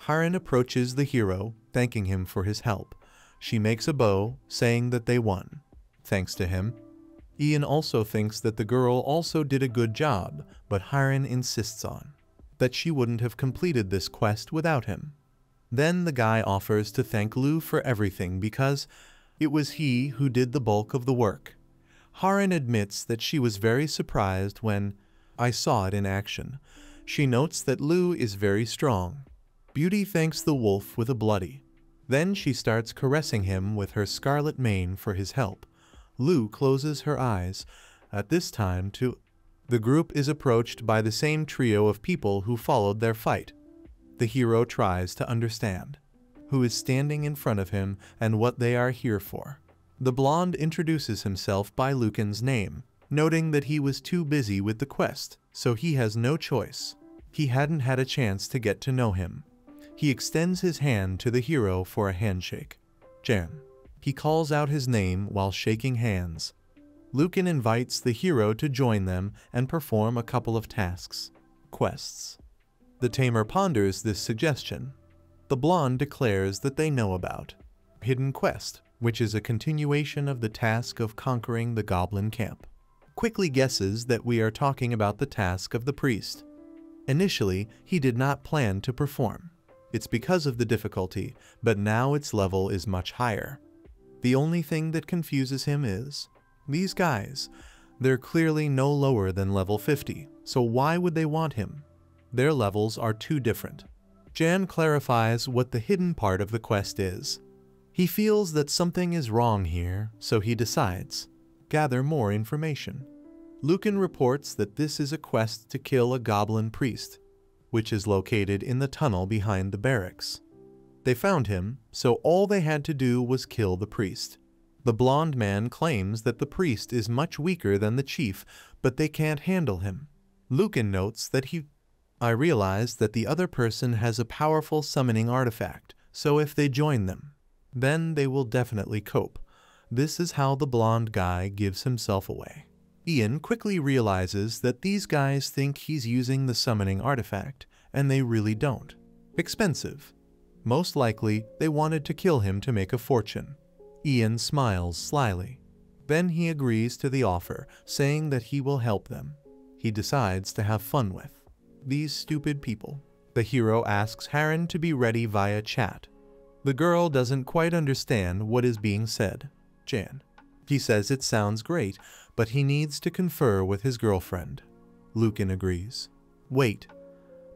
Haran approaches the hero, thanking him for his help. She makes a bow, saying that they won. Thanks to him. Ian also thinks that the girl also did a good job, but Haran insists on that she wouldn't have completed this quest without him. Then the guy offers to thank Lou for everything because it was he who did the bulk of the work. Haran admits that she was very surprised when I saw it in action. She notes that Lou is very strong. Beauty thanks the wolf with a bloody. Then she starts caressing him with her scarlet mane for his help. Lou closes her eyes. At this time, the group is approached by the same trio of people who followed their fight. The hero tries to understand who is standing in front of him and what they are here for. The blonde introduces himself by Lucan's name, noting that he was too busy with the quest, so he has no choice. He hadn't had a chance to get to know him. He extends his hand to the hero for a handshake. Jan. He calls out his name while shaking hands. Lucan invites the hero to join them and perform a couple of tasks. Quests. The tamer ponders this suggestion. The blonde declares that they know about Hidden Quest, which is a continuation of the task of conquering the goblin camp. Quickly guesses that we are talking about the task of the priest. Initially, he did not plan to perform. It's because of the difficulty, but now its level is much higher. The only thing that confuses him is, these guys, they're clearly no lower than level 50, so why would they want him? Their levels are too different. Jan clarifies what the hidden part of the quest is. He feels that something is wrong here, so he decides, gather more information. Lucan reports that this is a quest to kill a goblin priest, which is located in the tunnel behind the barracks. They found him, so all they had to do was kill the priest. The blonde man claims that the priest is much weaker than the chief, but they can't handle him. Lucan notes that I realized that the other person has a powerful summoning artifact, so if they join them, then they will definitely cope. This is how the blonde guy gives himself away. Ian quickly realizes that these guys think he's using the summoning artifact, and they really don't. Expensive. Most likely, they wanted to kill him to make a fortune. Ian smiles slyly. Then he agrees to the offer, saying that he will help them. He decides to have fun with these stupid people. The hero asks Haran to be ready via chat. The girl doesn't quite understand what is being said. Jan. He says it sounds great, but he needs to confer with his girlfriend. Lucan agrees. Wait.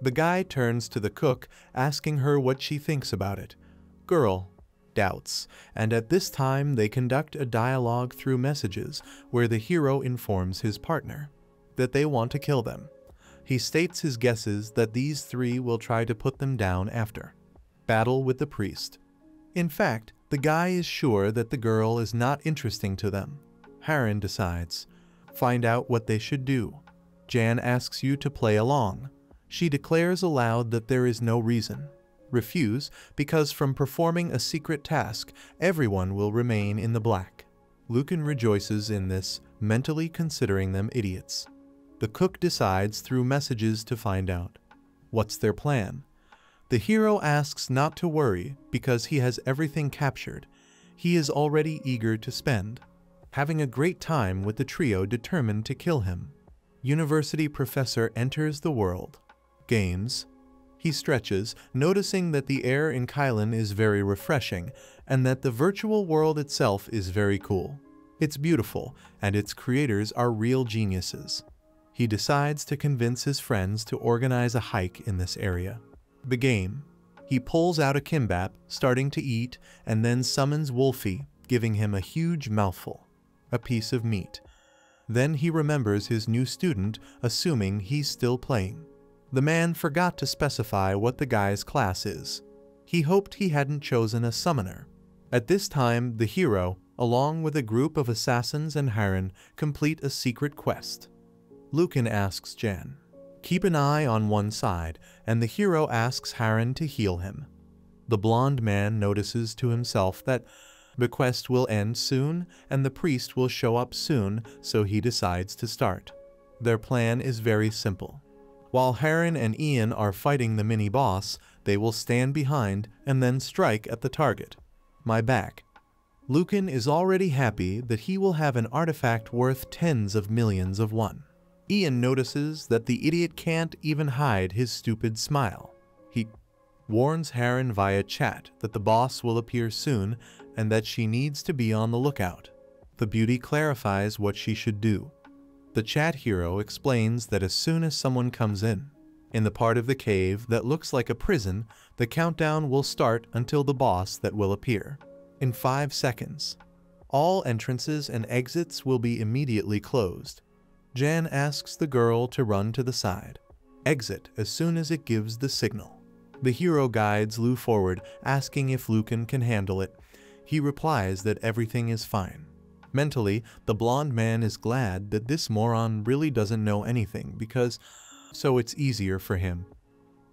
The guy turns to the cook, asking her what she thinks about it. Girl doubts, and at this time they conduct a dialogue through messages where the hero informs his partner that they want to kill them. He states his guesses that these three will try to put them down after battle with the priest. In fact, the guy is sure that the girl is not interesting to them. Haran decides, find out what they should do. Jan asks you to play along. She declares aloud that there is no reason. Refuse, because from performing a secret task, everyone will remain in the black. Lucan rejoices in this, mentally considering them idiots. The cook decides through messages to find out. What's their plan? The hero asks not to worry because he has everything captured. He is already eager to spend, having a great time with the trio determined to kill him. University professor enters the world. Games. He stretches, noticing that the air in Kylan is very refreshing and that the virtual world itself is very cool. It's beautiful, and its creators are real geniuses. He decides to convince his friends to organize a hike in this area. The game. He pulls out a kimbap, starting to eat, and then summons Wolfie, giving him a huge mouthful, a piece of meat. Then he remembers his new student, assuming he's still playing. The man forgot to specify what the guy's class is. He hoped he hadn't chosen a summoner. At this time, the hero, along with a group of assassins and Haran, complete a secret quest. Lucan asks Jan, keep an eye on one side, and the hero asks Haran to heal him. The blonde man notices to himself that the quest will end soon and the priest will show up soon, so he decides to start. Their plan is very simple. While Haran and Ian are fighting the mini-boss, They will stand behind and then strike at the target. My back. Lucan is already happy that he will have an artifact worth tens of millions of won. Ian notices that the idiot can't even hide his stupid smile. He warns Harren via chat that the boss will appear soon and that she needs to be on the lookout. The beauty clarifies what she should do. The chat hero explains that as soon as someone comes in the part of the cave that looks like a prison, the countdown will start until the boss that will appear. In 5 seconds, all entrances and exits will be immediately closed. Jan asks the girl to run to the side. Exit as soon as it gives the signal. The hero guides Lu forward, asking if Lucan can handle it. He replies that everything is fine. Mentally, the blonde man is glad that this moron really doesn't know anything so it's easier for him.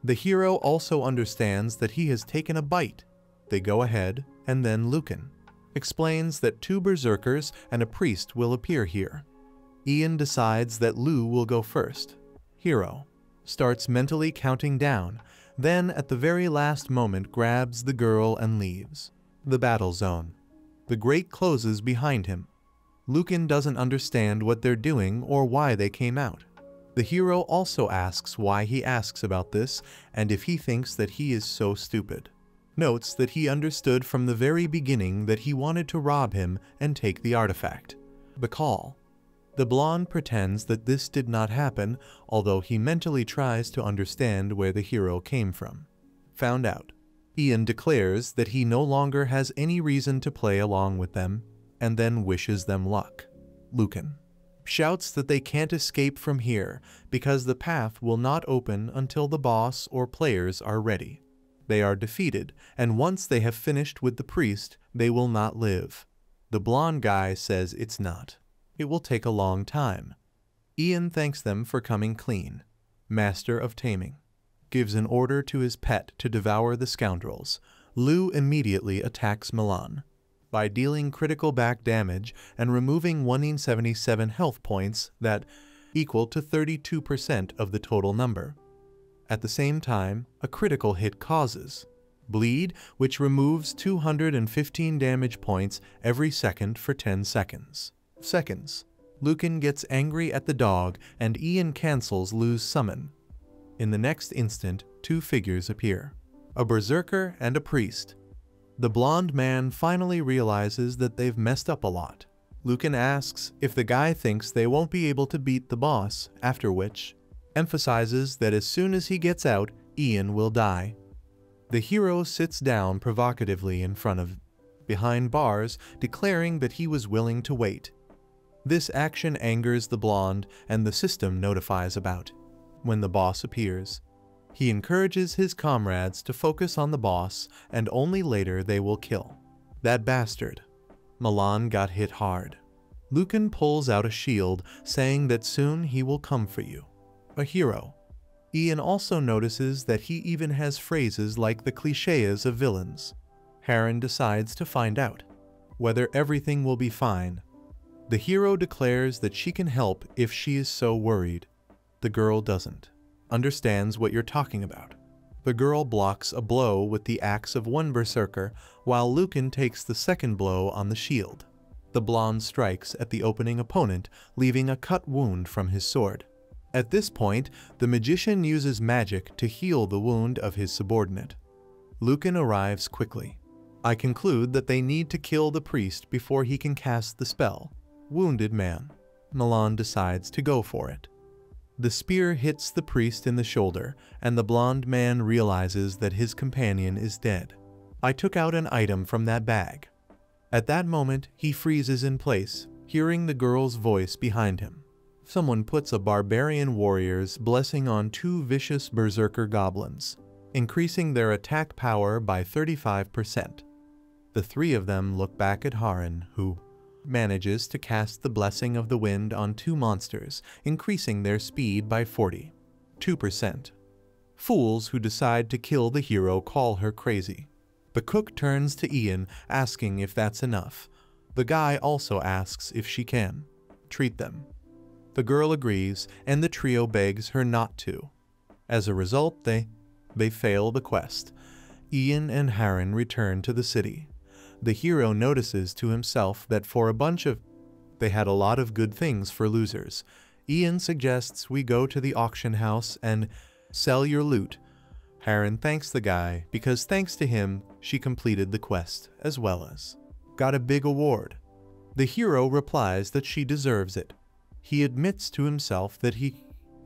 The hero also understands that he has taken a bite. They go ahead, and then Lucan explains that 2 berserkers and a priest will appear here. Ian decides that Lu will go first. Hero starts mentally counting down, then at the very last moment grabs the girl and leaves the battle zone. The grate closes behind him. Lucan doesn't understand what they're doing or why they came out. The hero also asks why he asks about this and if he thinks that he is so stupid. Notes that he understood from the very beginning that he wanted to rob him and take the artifact. Bacall. The blonde pretends that this did not happen, although he mentally tries to understand where the hero came from. Found out. Ian declares that he no longer has any reason to play along with them, and then wishes them luck. Lucan shouts that they can't escape from here because the path will not open until the boss or players are ready. They are defeated, and once they have finished with the priest, they will not live. The blonde guy says it's not. It will take a long time. Ian thanks them for coming clean. Master of Taming gives an order to his pet to devour the scoundrels. Lu immediately attacks Milan by dealing critical back damage and removing 177 health points that equal to 32% of the total number. At the same time, a critical hit causes bleed, which removes 215 damage points every second for 10 seconds. Lucan gets angry at the dog and Ian cancels Lu's summon. In the next instant, 2 figures appear, a berserker and a priest. The blonde man finally realizes that they've messed up a lot. Lucan asks if the guy thinks they won't be able to beat the boss, after which emphasizes that as soon as he gets out, Ian will die. The hero sits down provocatively behind bars, declaring that he was willing to wait. This action angers the blonde, and the system notifies about. When the boss appears, he encourages his comrades to focus on the boss, and only later they will kill that bastard. Milan got hit hard. Lucan pulls out a shield, saying that soon he will come for you. A hero. Ian also notices that he even has phrases like the clichés of villains. Harren decides to find out whether everything will be fine. The hero declares that she can help if she is so worried. The girl doesn't understands what you're talking about. The girl blocks a blow with the axe of one berserker, while Lucan takes the second blow on the shield. The blonde strikes at the opening opponent, leaving a cut wound from his sword. At this point, the magician uses magic to heal the wound of his subordinate. Lucan arrives quickly. I conclude that they need to kill the priest before he can cast the spell. Wounded man. Milan decides to go for it. The spear hits the priest in the shoulder, and the blonde man realizes that his companion is dead. I took out an item from that bag. At that moment, he freezes in place, hearing the girl's voice behind him. Someone puts a barbarian warrior's blessing on 2 vicious berserker goblins, increasing their attack power by 35%. The 3 of them look back at Harren, who manages to cast the Blessing of the Wind on 2 monsters, increasing their speed by 42%. Fools who decide to kill the hero call her crazy. The cook turns to Ian, asking if that's enough. The guy also asks if she can treat them. The girl agrees, and the trio begs her not to. As a result, they They fail the quest. Ian and Harren return to the city. The hero notices to himself that for a bunch of they had a lot of good things for losers. Ian suggests we go to the auction house and sell your loot. Harren thanks the guy because thanks to him, she completed the quest as well as got a big award. The hero replies that she deserves it. He admits to himself that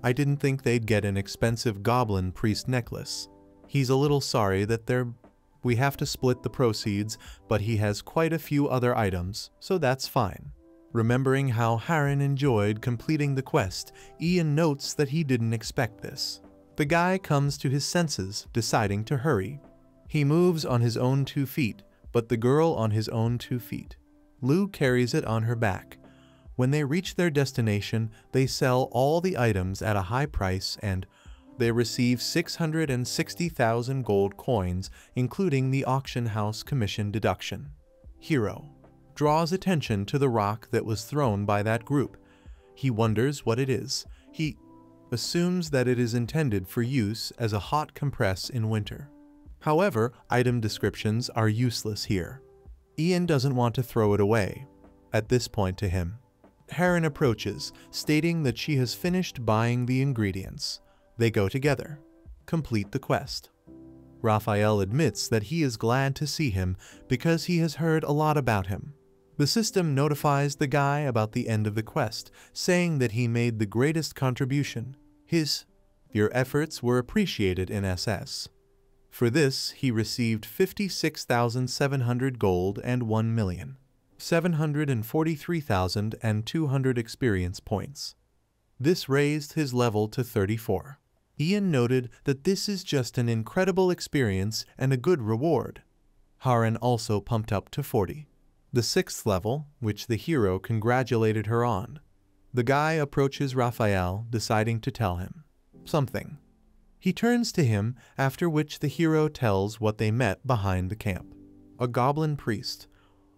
I didn't think they'd get an expensive goblin priest necklace. He's a little sorry that we have to split the proceeds, but he has quite a few other items, so that's fine. Remembering how Harren enjoyed completing the quest, Ian notes that he didn't expect this. The guy comes to his senses, deciding to hurry. He moves on his own 2 feet, but the girl on his own 2 feet. Lou carries it on her back. When they reach their destination, they sell all the items at a high price and they receive 660,000 gold coins, including the auction house commission deduction. Hero draws attention to the rock that was thrown by that group. He wonders what it is. He assumes that it is intended for use as a hot compress in winter. However, item descriptions are useless here. Ian doesn't want to throw it away at this point to him. Harren approaches, stating that she has finished buying the ingredients. They go together, complete the quest. Raphael admits that he is glad to see him because he has heard a lot about him. The system notifies the guy about the end of the quest, saying that he made the greatest contribution. Your efforts were appreciated in SS. For this, he received 56,700 gold and 1,743,200 experience points. This raised his level to 34. Ian noted that this is just an incredible experience and a good reward. Harren also pumped up to 40. The 6th level, which the hero congratulated her on. The guy approaches Raphael, deciding to tell him something. He turns to him, after which the hero tells what they met behind the camp. A goblin priest.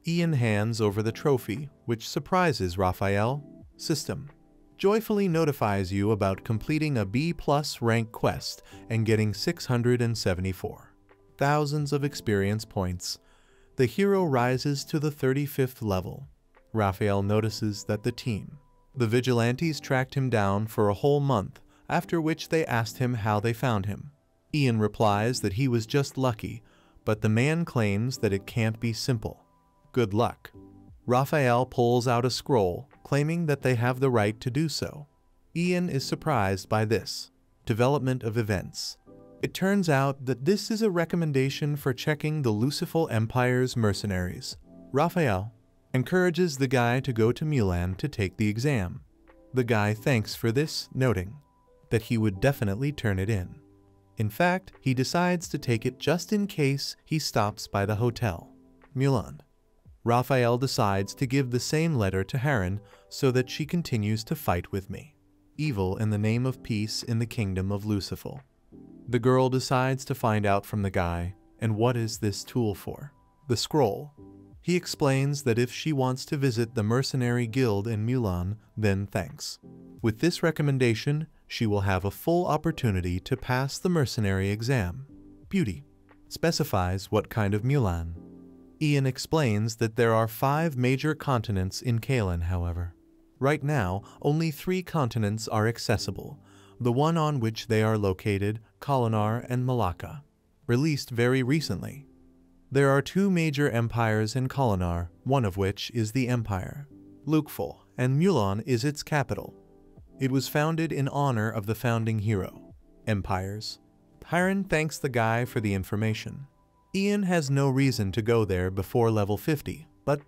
Ian hands over the trophy, which surprises Raphael. System joyfully notifies you about completing a B+ rank quest and getting 674 thousands of experience points. The hero rises to the 35th level. Raphael notices that the vigilantes tracked him down for a whole month, after which they asked him how they found him. Ian replies that he was just lucky, but the man claims that it can't be simple. Good luck. Raphael pulls out a scroll, claiming that they have the right to do so. Ian is surprised by this development of events. It turns out that this is a recommendation for checking the Luciful Empire's mercenaries. Raphael encourages the guy to go to Milan to take the exam. The guy thanks for this, noting that he would definitely turn it in. In fact, he decides to take it just in case he stops by the hotel. Milan. Raphael decides to give the same letter to Harren so that she continues to fight with me. Evil in the name of peace in the kingdom of Luciful. The girl decides to find out from the guy, and what is this tool for? The scroll. He explains that if she wants to visit the mercenary guild in Milan, then thanks. With this recommendation, she will have a full opportunity to pass the mercenary exam. Beauty specifies what kind of Milan. Ian explains that there are 5 major continents in Kalen, however. Right now, only 3 continents are accessible. The one on which they are located, Kolinar and Malacca, released very recently. There are 2 major empires in Kolinar, one of which is the Empire Lukeful, and Milan is its capital. It was founded in honor of the founding hero. Empires. Harren thanks the guy for the information. Ian has no reason to go there before level 50, but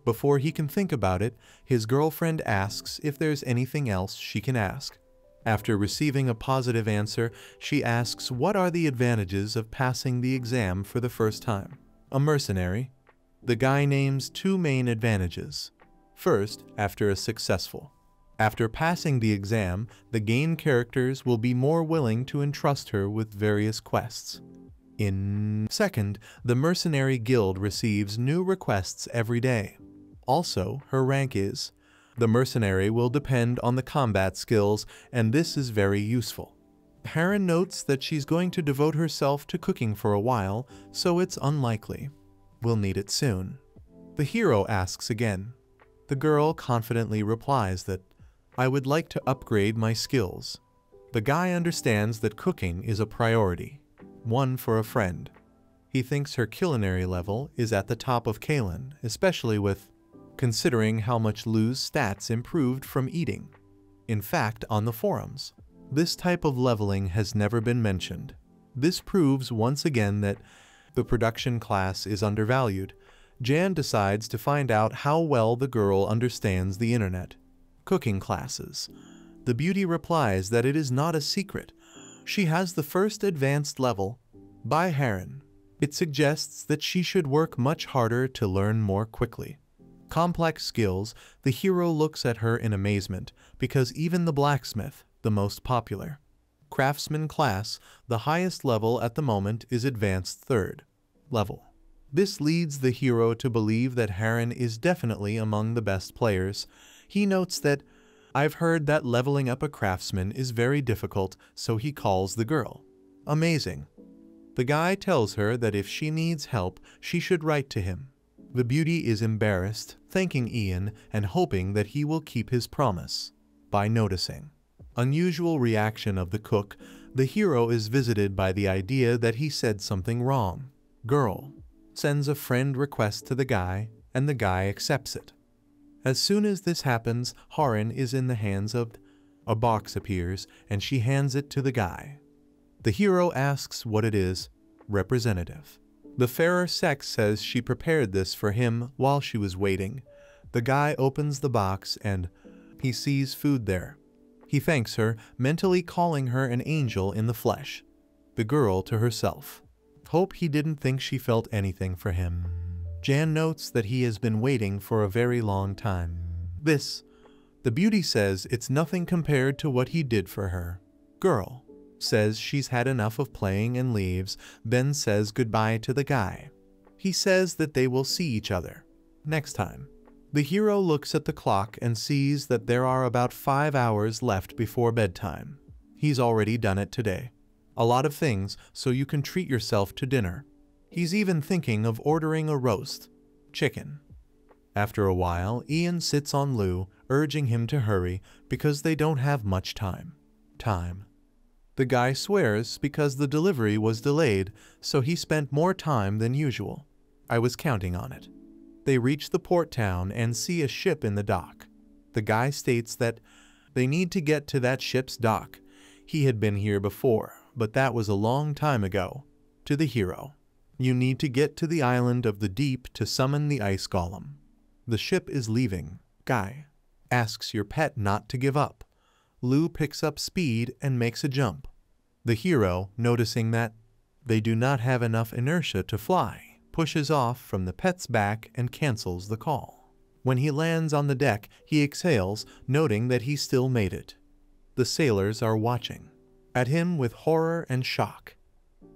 before he can think about it, his girlfriend asks if there's anything else she can ask. After receiving a positive answer, she asks what are the advantages of passing the exam for the first time. A mercenary. The guy names 2 main advantages. First, after passing the exam, the game characters will be more willing to entrust her with various quests. Second, the mercenary guild receives new requests every day. Also, her rank is. The mercenary will depend on the combat skills, and this is very useful. Harren notes that she's going to devote herself to cooking for a while, so it's unlikely. We'll need it soon. The hero asks again. The girl confidently replies that, I would like to upgrade my skills. The guy understands that cooking is a priority, one for a friend. He thinks her culinary level is at the top of Kalen, especially considering how much Lu's stats improved from eating. In fact, on the forums, this type of leveling has never been mentioned. This proves once again that the production class is undervalued. Jan decides to find out how well the girl understands the internet. Cooking classes. The beauty replies that it is not a secret. She has the first advanced level by Harren. It suggests that she should work much harder to learn more quickly. Complex skills, the hero looks at her in amazement because even the blacksmith, the most popular craftsman class, the highest level at the moment is advanced 3rd level. This leads the hero to believe that Harren is definitely among the best players. He notes that, I've heard that leveling up a craftsman is very difficult, so he calls the girl. Amazing. The guy tells her that if she needs help, she should write to him. The beauty is embarrassed, thanking Ian and hoping that he will keep his promise. By noticing unusual reaction of the cook, the hero is visited by the idea that he said something wrong. Girl sends a friend request to the guy, and the guy accepts it. As soon as this happens, Harren is in the hands of a box appears, and she hands it to the guy. The hero asks what it is. Representative. The fairer sex says she prepared this for him while she was waiting. The guy opens the box and he sees food there. He thanks her, mentally calling her an angel in the flesh. The girl to herself. Hope he didn't think she felt anything for him. Jan notes that he has been waiting for a very long time. The beauty says it's nothing compared to what he did for her. Girl says she's had enough of playing and leaves, then says goodbye to the guy. He says that they will see each other next time. The hero looks at the clock and sees that there are about 5 hours left before bedtime. He's already done it today. A lot of things, so you can treat yourself to dinner. He's even thinking of ordering a roast chicken. After a while, Ian sits on Lu, urging him to hurry because they don't have much time. The guy swears because the delivery was delayed, so he spent more time than usual. I was counting on it. They reach the port town and see a ship in the dock. The guy states that they need to get to that ship's dock. He had been here before, but that was a long time ago. To the hero. You need to get to the island of the deep to summon the ice golem. The ship is leaving. Guy asks your pet not to give up. Lu picks up speed and makes a jump. The hero, noticing that they do not have enough inertia to fly, pushes off from the pet's back and cancels the call. When he lands on the deck, he exhales, noting that he still made it. The sailors are watching at him with horror and shock.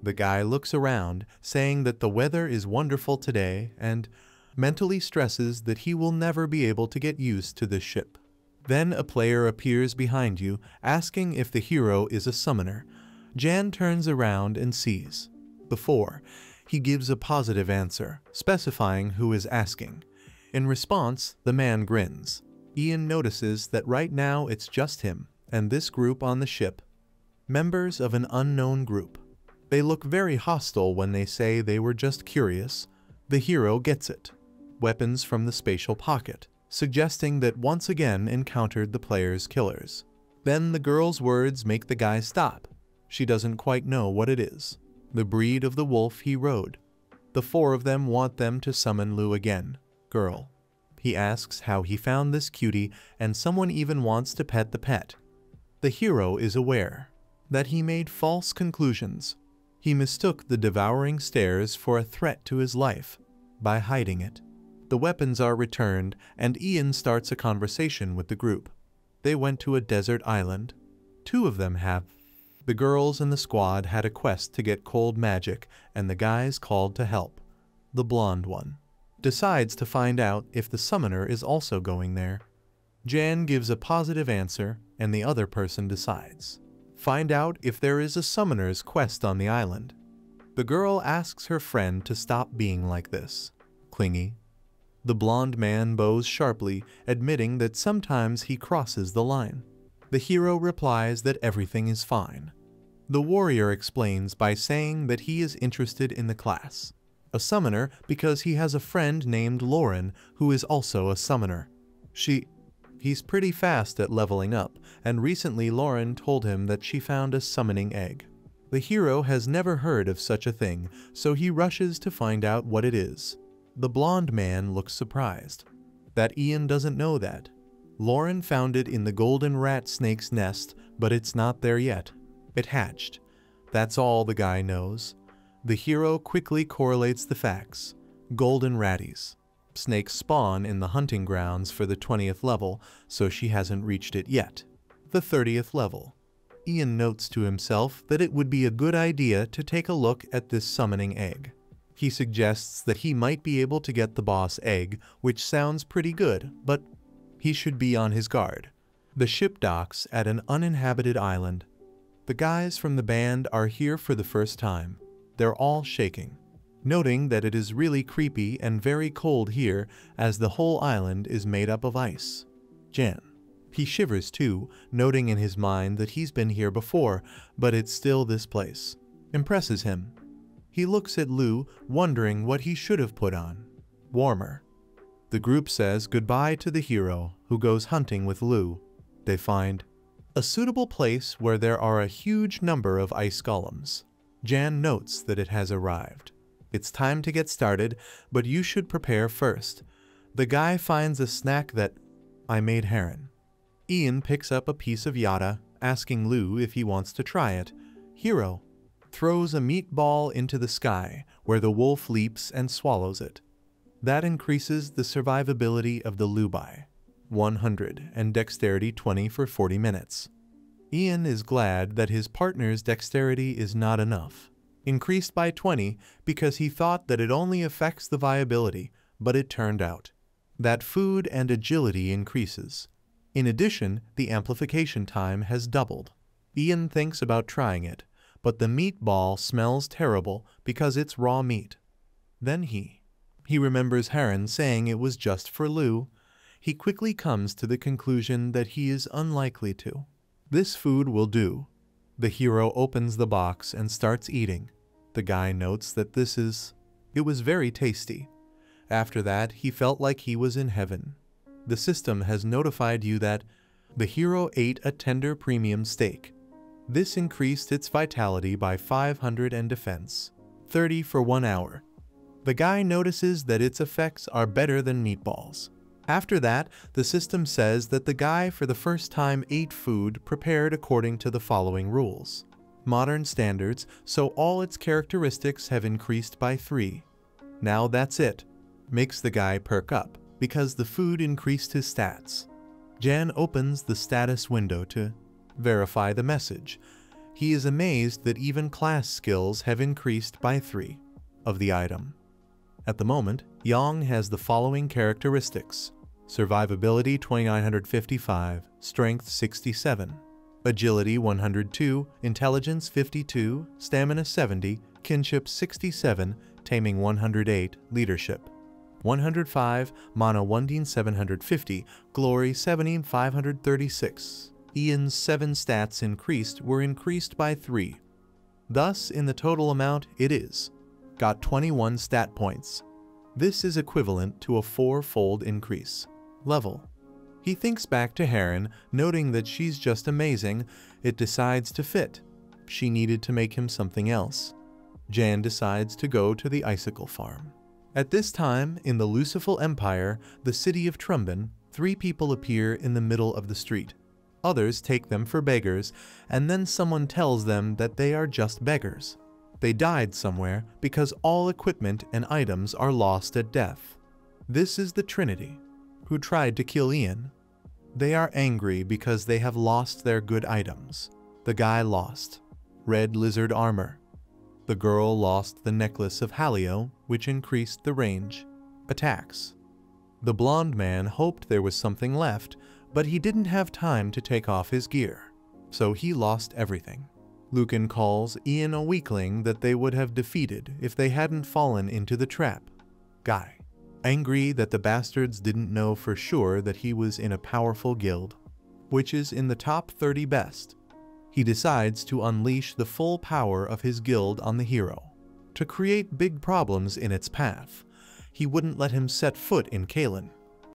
The guy looks around, saying that the weather is wonderful today and mentally stresses that he will never be able to get used to this ship. Then a player appears behind you, asking if the hero is a summoner. Jan turns around and sees. Before, he gives a positive answer, specifying who is asking. In response, the man grins. Ian notices that right now it's just him and this group on the ship. Members of an unknown group. They look very hostile when they say they were just curious. The hero gets it. Weapons from the spatial pocket, suggesting that once again encountered the player's killers. Then the girl's words make the guy stop. She doesn't quite know what it is. The breed of the wolf he rode. The 4 of them want them to summon Lu again. Girl. He asks how he found this cutie, and someone even wants to pet the pet. The hero is aware that he made false conclusions. He mistook the devouring stares for a threat to his life by hiding it. The weapons are returned, and Ian starts a conversation with the group. They went to a desert island. 2 of them have. The girls in the squad had a quest to get cold magic, and the guys called to help. The blonde one decides to find out if the summoner is also going there. Jan gives a positive answer, and the other person decides. Find out if there is a summoner's quest on the island. The girl asks her friend to stop being like this, clingy. The blonde man bows sharply, admitting that sometimes he crosses the line. The hero replies that everything is fine. The warrior explains by saying that he is interested in the class, a summoner, because he has a friend named Lauren who is also a summoner. He's pretty fast at leveling up, and recently Lauren told him that she found a summoning egg. The hero has never heard of such a thing, so he rushes to find out what it is. The blonde man looks surprised that Ian doesn't know that. Lauren found it in the golden rat snake's nest, but it's not there yet. It hatched. That's all the guy knows. The hero quickly correlates the facts. Golden ratties. Snakes spawn in the hunting grounds for the 20th level, so she hasn't reached it yet. The 30th level. Ian notes to himself that it would be a good idea to take a look at this summoning egg. He suggests that he might be able to get the boss egg, which sounds pretty good, but he should be on his guard. The ship docks at an uninhabited island. The guys from the band are here for the first time. They're all shaking, noting that it is really creepy and very cold here as the whole island is made up of ice. Jan. He shivers too, noting in his mind that he's been here before, but it's still this place. Impresses him. He looks at Lou, wondering what he should have put on. Warmer. The group says goodbye to the hero, who goes hunting with Lou. They find a suitable place where there are a huge number of ice golems. Jan notes that it has arrived. It's time to get started, but you should prepare first. The guy finds a snack that I made heron. Ian picks up a piece of yada, asking Lou if he wants to try it. Hero throws a meatball into the sky, where the wolf leaps and swallows it. That increases the survivability of the Lou by 100 and dexterity 20 for 40 minutes. Ian is glad that his partner's dexterity is not enough, increased by 20 because he thought that it only affects the viability, but it turned out that food and agility increases. In addition, the amplification time has doubled. Ian thinks about trying it, but the meatball smells terrible because it's raw meat. Then he remembers Heron saying it was just for Lou. He quickly comes to the conclusion that he is unlikely to. This food will do. The hero opens the box and starts eating. The guy notes that it was very tasty. After that, he felt like he was in heaven. The system has notified you that the hero ate a tender premium steak. This increased its vitality by 500 and defense, 30 for 1 hour. The guy notices that its effects are better than meatballs. After that, the system says that the guy for the first time ate food prepared according to the following rules. Modern standards, so all its characteristics have increased by 3. Now that's it. Makes the guy perk up, because the food increased his stats. Jan opens the status window to verify the message. He is amazed that even class skills have increased by 3 of the item. At the moment, Yang has the following characteristics: survivability 2955, strength 67, agility 102, intelligence 52, stamina 70, kinship 67, taming 108, leadership 105, mana 1,750, glory 17,536. Ian's 7 stats were increased by 3. Thus, in the total amount, it is got 21 stat points. This is equivalent to a 4-fold increase. Level. He thinks back to Heron, noting that she's just amazing. It decides to fit. She needed to make him something else. Jan decides to go to the icicle farm. At this time, in the Lucifel Empire, the city of Trumbin, 3 people appear in the middle of the street. Others take them for beggars, and then someone tells them that they are just beggars. They died somewhere because all equipment and items are lost at death. This is the Trinity, who tried to kill Ian. They are angry because they have lost their good items. The guy lost red lizard armor. The girl lost the necklace of Halio, which increased the range. Attacks. The blonde man hoped there was something left, but he didn't have time to take off his gear. so he lost everything. Lucan calls Ian a weakling that they would have defeated if they hadn't fallen into the trap. Guy, angry that the bastards didn't know for sure that he was in a powerful guild, which is in the top 30 best, he decides to unleash the full power of his guild on the hero. To create big problems in its path, he wouldn't let him set foot in Kalen.